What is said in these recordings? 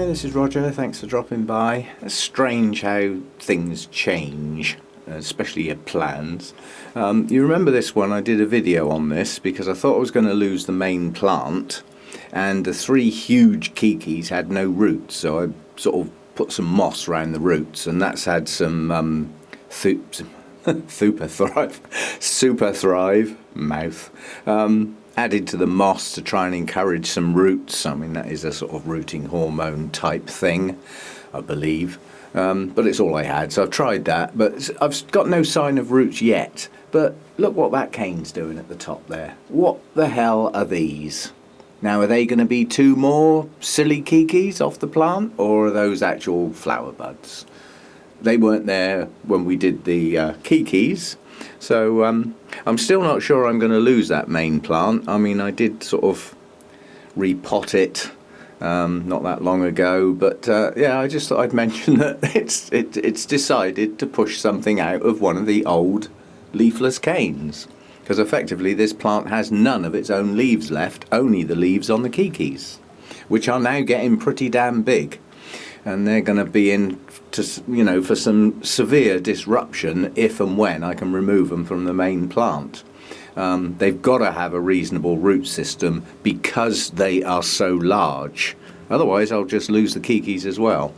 Hi, this is Roger. Thanks for dropping by. It's strange how things change, especially your plans. You remember this one? I did a video on this because I thought I was going to lose the main plant, and the three huge kikis had no roots, so I sort of put some moss around the roots, and that's had some super thrive added to the moss to try and encourage some roots. I mean, that is a sort of rooting hormone type thing, I believe. But it's all I had, so I've tried that. But I've got no sign of roots yet. But look what that cane's doing at the top there. What the hell are these? Now, are they going to be two more silly kikis off the plant, or are those actual flower buds? They weren't there when we did the kikis. So I'm still not sure I'm going to lose that main plant. I mean, I did sort of repot it not that long ago, but yeah, I just thought I'd mention that it's decided to push something out of one of the old leafless canes, because effectively this plant has none of its own leaves left, only the leaves on the kikis, which are now getting pretty damn big, and they're going to be in for some severe disruption if and when I can remove them from the main plant. They've got to have a reasonable root system because they are so large. Otherwise, I'll just lose the kikis as well.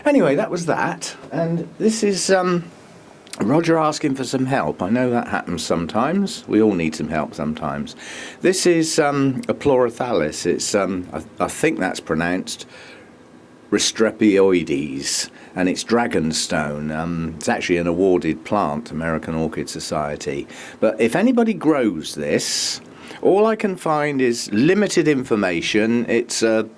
Anyway, that was that. And this is Roger asking for some help. I know that happens sometimes. We all need some help sometimes. This is a Pleurathalis. It's I think that's pronounced Restrepioides, and it's dragonstone. It's actually an awarded plant, American Orchid Society. But if anybody grows this, all I can find is limited information. It's a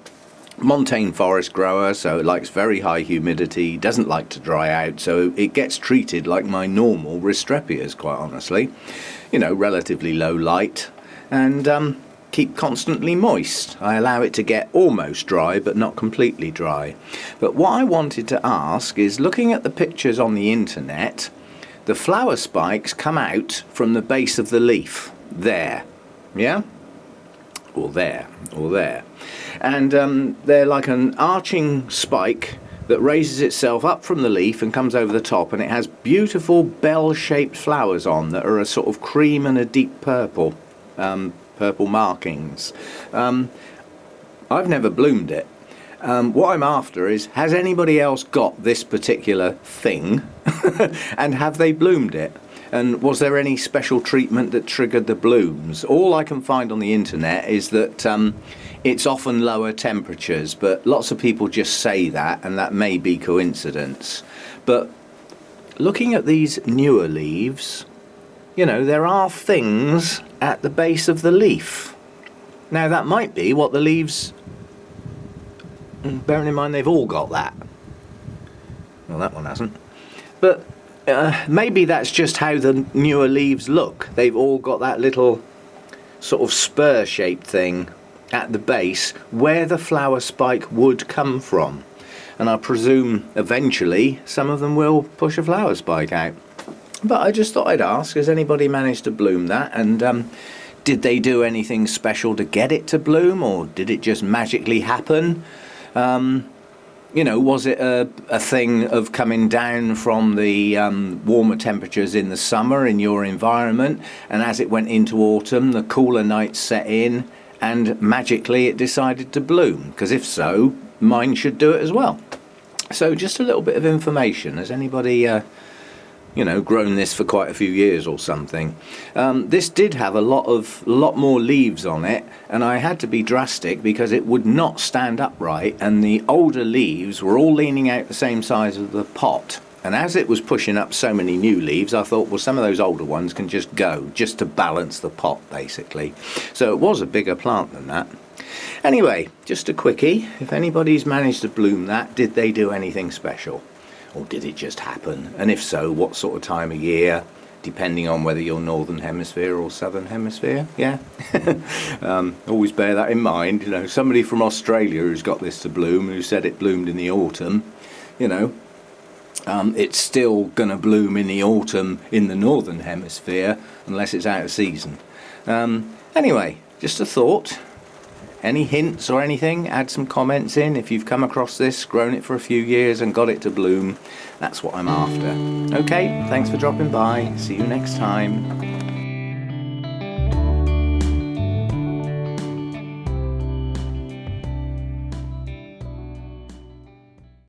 montane forest grower, so it likes very high humidity, doesn't like to dry out, so it gets treated like my normal Restrepias, quite honestly. You know, relatively low light, and keep constantly moist. I allow it to get almost dry, but not completely dry. But what I wanted to ask is, looking at the pictures on the internet, the flower spikes come out from the base of the leaf. There. Yeah? Or there. Or there. And they're like an arching spike that raises itself up from the leaf and comes over the top, and it has beautiful bell-shaped flowers on that are a sort of cream and a deep purple. Purple markings. I've never bloomed it. What I'm after is, has anybody else got this particular thing and have they bloomed it? And was there any special treatment that triggered the blooms? All I can find on the internet is that it's often lower temperatures, but lots of people just say that, and that may be coincidence. But looking at these newer leaves, you know, there are things at the base of the leaf. Now, that might be what the leaves... Bearing in mind they've all got that. Well, that one hasn't. But maybe that's just how the newer leaves look. They've all got that little sort of spur-shaped thing at the base where the flower spike would come from. And I presume eventually some of them will push a flower spike out. But I just thought I'd ask, has anybody managed to bloom that? And did they do anything special to get it to bloom, or did it just magically happen? You know, was it a thing of coming down from the warmer temperatures in the summer in your environment, and as it went into autumn, the cooler nights set in, and magically it decided to bloom? Because if so, mine should do it as well. So just a little bit of information. Has anybody... you know, grown this for quite a few years or something. This did have a lot more leaves on it, and I had to be drastic because it would not stand upright, and the older leaves were all leaning out the same size of the pot. And as it was pushing up so many new leaves, I thought, well, some of those older ones can just go, just to balance the pot, basically. So it was a bigger plant than that. Anyway, just a quickie. If anybody's managed to bloom that, did they do anything special? Or did it just happen? And if so, what sort of time of year, depending on whether you're northern hemisphere or southern hemisphere? Yeah. Always bear that in mind. You know, somebody from Australia who's got this to bloom, who said it bloomed in the autumn, you know, it's still going to bloom in the autumn in the northern hemisphere unless it's out of season. Anyway, just a thought. Any hints or anything? Add some comments in. If you've come across this, grown it for a few years and got it to bloom, that's what I'm after. Okay, thanks for dropping by. See you next time.